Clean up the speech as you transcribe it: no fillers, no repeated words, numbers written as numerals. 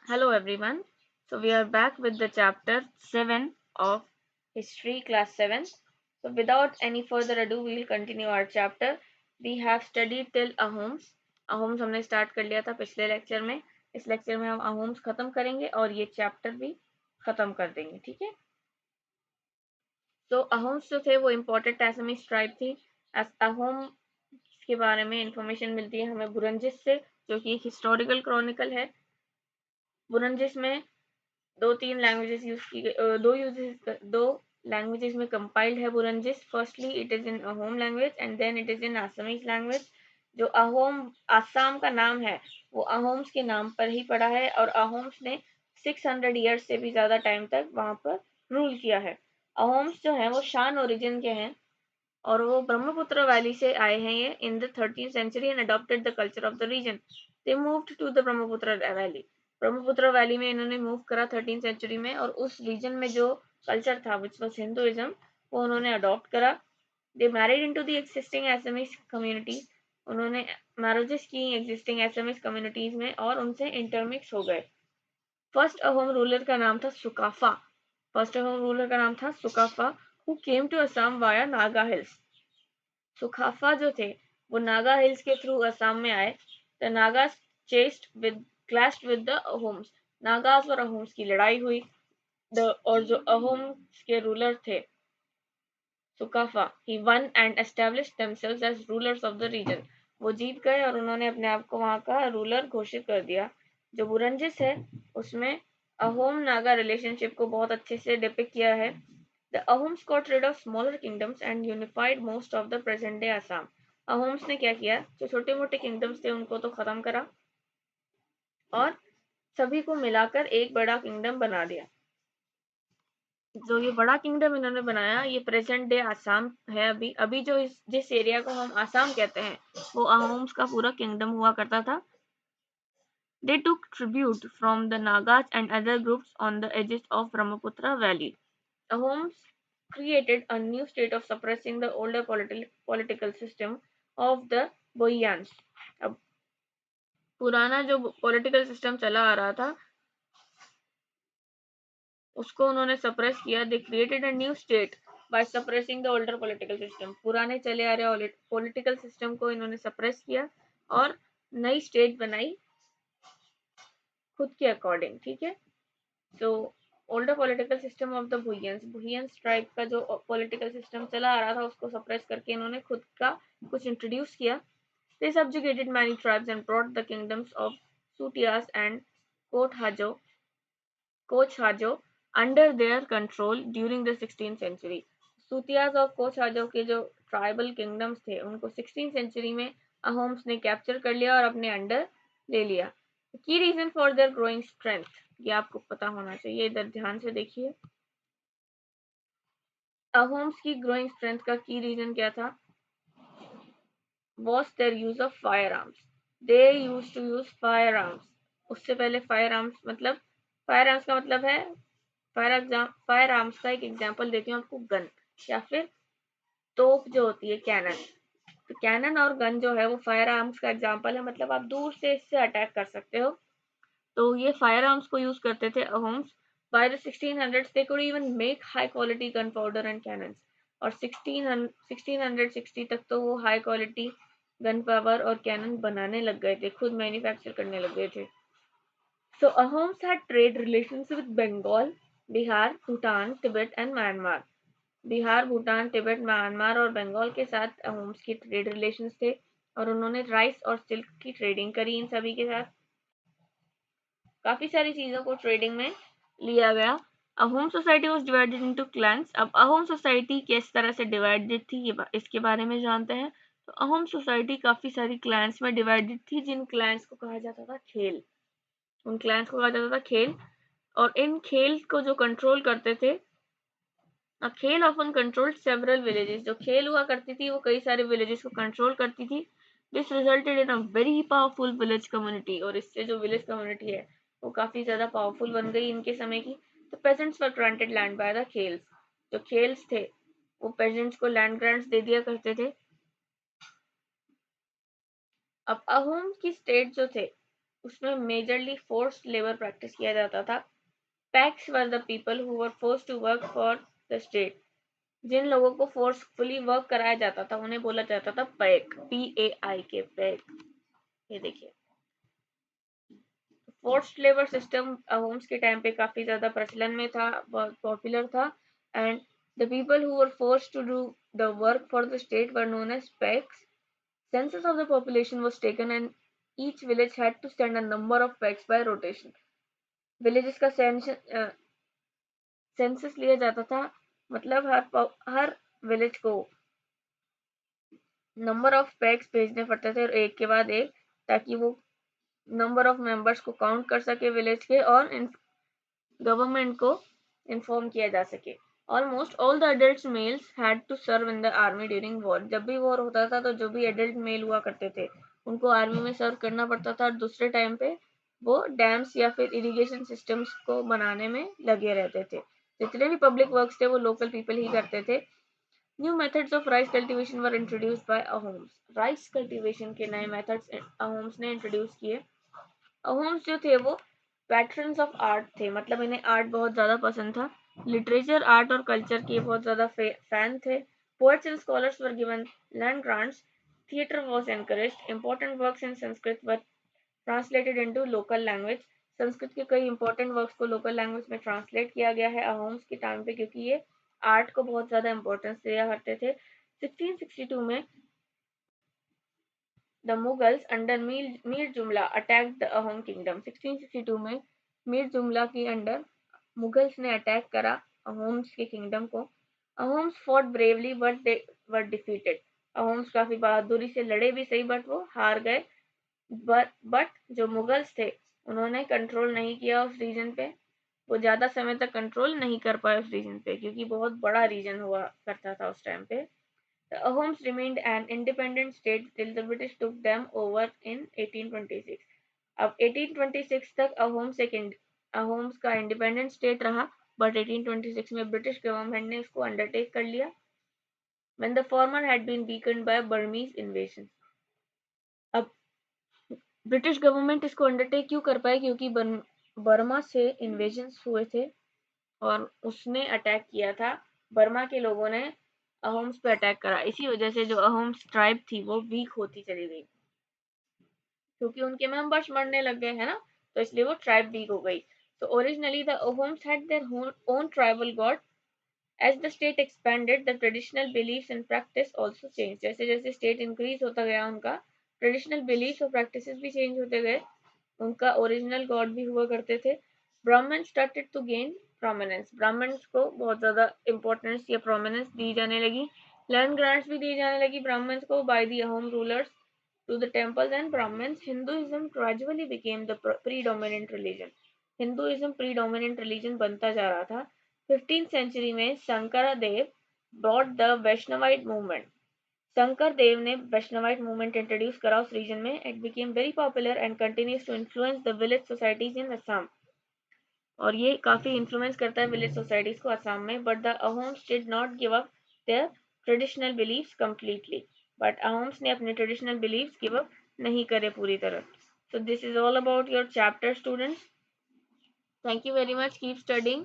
Hello everyone. So we are back with the chapter 7 of History class 7. So without any further ado we will continue our chapter. We have studied till Ahoms. Ahoms हमने start कर लिया था पिछले lecture में. इस lecture में हम Ahoms खत्म करेंगे और ये चैप्टर भी खत्म कर देंगे. ठीक है. तो Ahoms जो थे वो इम्पोर्टेंट असमीज ट्राइब थी. अहोम के बारे में इंफॉर्मेशन मिलती है हमें बुरंजिस से, जो कि एक हिस्टोरिकल क्रॉनिकल है. बुरंजिस में दो लैंग्वेजेस में कंपाइल्ड है Buranjis. Firstly it is in Ahom language and then it is in Assamese language. जो अहोम आसाम का नाम है वो अहोम्स के नाम पर ही पड़ा है और अहोम्स ने 600 ईयर्स से भी ज़्यादा टाइम तक वहाँ पर रूल किया है. अहोम्स जो है वो शान ओरिजिन के हैं और वो ब्रह्मपुत्र वैली से आए हैं ये in the 13th century and adopted the culture of the region. They moved to the Brahmaputra valley में इन्होंने मूव करा 13th सेंचुरी में और उस रीजन में जो कल्चर था विच वाज हिंदुइज्म वो उन्होंने अडॉप्ट करा. They married into the existing SMS community. उन्होंने मैरिजेस की एग्जिस्टिंग एसएमएस कम्युनिटीज में और उनसे इंटरमिक्स हो गए. फर्स्ट अहोम रूलर का नाम था Sukapha. Who came to Assam via Naga hills. Sukhapha जो थे वो नागा हिल्स के थ्रू असम में आए. The Nagas clashed with the Ahoms. Nagas और अहोम्स की लड़ाई हुई. और जो अहोम्स के रूलर थे Sukaphaa, he won and established themselves as rulers of the region. वो जीत गए और उन्होंने अपने आप को वहां का रूलर घोषित कर दिया. जो बुरंजिस है उसमें अहोम नागा रिलेशनशिप को बहुत अच्छे से डिपिक्ट किया है. The Ahoms got rid of smaller kingdoms and unified most of the present day Assam. Ahoms ने क्या किया, जो छोटे मोटे किंगडम्स थे उनको तो खत्म करा और सभी को मिलाकर एक बड़ा किंगडम बना दिया. जो ये बड़ा किंगडम इन्होंने बनाया ये प्रेजेंट डे आसाम है. अभी जो जिस एरिया को हम आसाम कहते हैं वो अहोम्स का पूरा किंगडम हुआ करता था. They took tribute from the Nagas and other groups on the edges of Brahmaputra Valley. Ahoms created a new state of suppressing the older political system of the Boyans. अब पुराना जो पॉलिटिकल सिस्टम चला आ रहा था उसको उन्होंने suppress किया. They created a new state by suppressing the older political system. पुराने चले आ रहे पॉलिटिकल सिस्टम को इन्होंने सप्रेस किया और नई स्टेट बनाई खुद के अकॉर्डिंग. ठीक है. तो older political system of the Bhuyans tribe का जो पॉलिटिकल सिस्टम चला आ रहा था उसको सप्रेस करके इन्होंने खुद का कुछ इंट्रोड्यूस किया. They subjugated many tribes and brought the kingdoms of Sutias and Kochhajo under their control during the 16th century. Sutias और कोचहाजो के जो ट्राइबल किंगडम्स थे उनको 16th सेंचुरी में अहोम्स ने कैप्चर कर लिया और अपने अंडर ले लिया. Key reason for their growing strength, ये आपको पता होना चाहिए. इधर ध्यान से देखिए. अहोम्स की ग्रोइंग स्ट्रेंथ का की रीजन क्या था, was their use of firearms. They used to use firearms. उससे पहले फायर आर्म्स का मतलब है फायर आर्म्स का एक एग्जांपल देती हूँ आपको. गन या फिर तोप जो होती है कैनन. तो कैनन और गन जो है वो फायर आर्म्स का एग्जांपल है. मतलब आप दूर से इससे अटैक कर सकते हो. तो ये फायर आर्म्स को यूज करते थे Ahoms. By the 1600s they could even make high quality gunpowder and cannons. और 1660 तक तो वो हाई क्वालिटी गन पावर और कैनन बनाने लग गए थे, खुद मैन्युफैक्चर करने लग गए थे. So Ahoms had trade relations with Bengal, Bihar, Bhutan, Tibet and Myanmar. Bihar, Bhutan, Tibet, Myanmar और बंगाल के साथ अहोम्स की ट्रेड रिलेशंस थे और उन्होंने राइस और सिल्क की ट्रेडिंग करी इन सभी के साथ. काफी सारी चीजों को ट्रेडिंग में लिया गया. Ahom society was divided into clans. अब अहोम सोसाइटी किस तरह से डिवाइडेड थी ये इसके बारे में जानते हैं. तो अहोम सोसाइटी काफी सारी क्लैंस में डिवाइडेड थी जिन क्लैंस को कहा जाता था खेल. उन क्लैंस को कहा जाता था खेल और इन खेल को जो कंट्रोल करते थे खेल ऑफन कंट्रोल्ड सेवरल विलेजेस. जो खेल हुआ करती थी वो कई सारे विलेजेस को कंट्रोल करती थी. This resulted in a very powerful village community. और इससे जो विलेज कम्युनिटी है वो काफी ज्यादा पावरफुल बन गई इनके समय की. तो peasants were granted land by the khels. जो खेल्स थे वो पेजेंट्स को लैंड ग्रांट्स दे दिया करते थे. अब अहोम की स्टेट जो थे उसमें मेजरली फोर्स्ड लेबर प्रैक्टिस किया जाता था। Paiks were the people who were forced to work for the state. जिन लोगों को फोर्सफुली वर्क कराया जाता था उन्हें बोला जाता था पैक, PAI के पैक। ये देखिए, फोर्स्ड लेबर सिस्टम होम्स के टाइम पे काफी ज्यादा प्रचलन में था, बहुत पॉपुलर था। And the people who were forced to do the work for the state were known as paiks. Census of the population was taken and each village had to send a number of packs by rotation. Villages का census लिया जाता था, मतलब हर village को number of PACS भेजने पड़ते थे, और एक के बाद एक, ताकि वो नंबर ऑफ मेंबर्स को काउंट कर सके विलेज के, और गवर्नमेंट को इन्फॉर्म किया जा सके। Almost all the adult males had to serve in the army during war. जब भी वॉर होता था तो जो भी एडल्ट मेल हुआ करते थे उनको आर्मी में सर्व करना पड़ता था, और दूसरे टाइम पे वो डैम्स या फिर इरिगेशन सिस्टम्स को बनाने में लगे रहते थे। जितने भी पब्लिक वर्क्स थे वो लोकल पीपल ही करते थे। New methods of rice cultivation were introduced by Ahoms. Rice cultivation के नए मेथड्स अहोम्स ने इंट्रोड्यूस किए। अहोम्स जो थे वो पैट्रन्स ऑफ आर्ट थे, मतलब इन्हें आर्ट बहुत ज़्यादा पसंद था। लिटरेचर, आर्ट और कल्चर के बहुत ज़्यादा फैन थे। Poets and scholars were given land grants. Theatre was encouraged. Important works in Sanskrit were translated into local language. Sanskrit के कई इंपॉर्टेंट वर्क्स को लोकल लैंग्वेज में ट्रांसलेट किया गया है अहोम्स के टाइम पे, क्योंकि ये आर्ट को बहुत ज़्यादा इंपॉर्टेंस दिया करते थे। 1662 में The Mughals under Mir Jumla attacked the Ahom kingdom. 1662 में मीर जुमला के अंडर मुगल्स ने अटैक करा अहोम्स के किंगडम को। Ahoms fought bravely but they were defeated. Ahoms काफी बहादुरी से लड़े भी सही, बट वो हार गए। बट जो मुगल्स थे उन्होंने कंट्रोल नहीं किया उस रीजन पे। वो ज्यादा समय तक कंट्रोल नहीं कर पाए उस रीजन पे, क्योंकि बहुत बड़ा रीजन हुआ करता था उस टाइम पे। The Ahoms remained an independent state till the British took them over in 1826. अब 1826 तक अहोम्स का इंडिपेंडेंट स्टेट रहा, बट 1826 में ब्रिटिश गवर्नमेंट ने उसको अंडरटेक कर लिया, when the former had been weakened by Burmese invasion. अब ब्रिटिश गवर्नमेंट इसको अंडरटेक क्यों कर पाए, क्योंकि बर्मा से इन्वेजन हुए थे और उसने अटैक किया था। बर्मा के लोगों ने अहोम्स पे अटैक करा, इसी वजह से जो अहोम्स ट्राइब थी वो वीक होती चली गई, क्योंकि उनके मेंबर्स मरने लग गए, है ना, तो इसलिए वो ट्राइब वीक हो गई। तो originally the Ahoms had their own tribal god. As the state expanded the traditional beliefs and practice also change. जैसे जैसे स्टेट इंक्रीज होता गया उनका ट्रेडिशनल बिलीफ्स और प्रैक्टिसेस भी चेंज होते गए। उनका ओरिजिनल गॉड भी हुआ करते थे। Brahmin started to gain prominence. Brahmins को बहुत ज़्यादा इंपॉर्टेंस या प्रोमिनेंस दी जाने लगी। लैंड ग्रांट्स भी दी जाने लगी ब्राह्मण्स को by the Ahom rulers to the temples and Brahmins. Hinduism gradually became the predominant religion. Hinduism predominant religion बनता जा रहा था। 15th सेंचुरी में Shankar Dev brought the Vaishnavite movement. Shankar Dev ने वैष्णवाइट मूवमेंट इंट्रोड्यूस करा उस रीजन में। It became very popular and continues to influence the village societies in Assam. और ये काफी इन्फ्लुएंस करता है विलेज सोसाइटीज को असम में। But the Ahoms did not give up their traditional beliefs completely. But Ahoms ने अपने ट्रेडिशनल बिलीव्स गिव अप नहीं करे पूरी तरह। So this is all about your chapter, students. Thank you very much. Keep studying.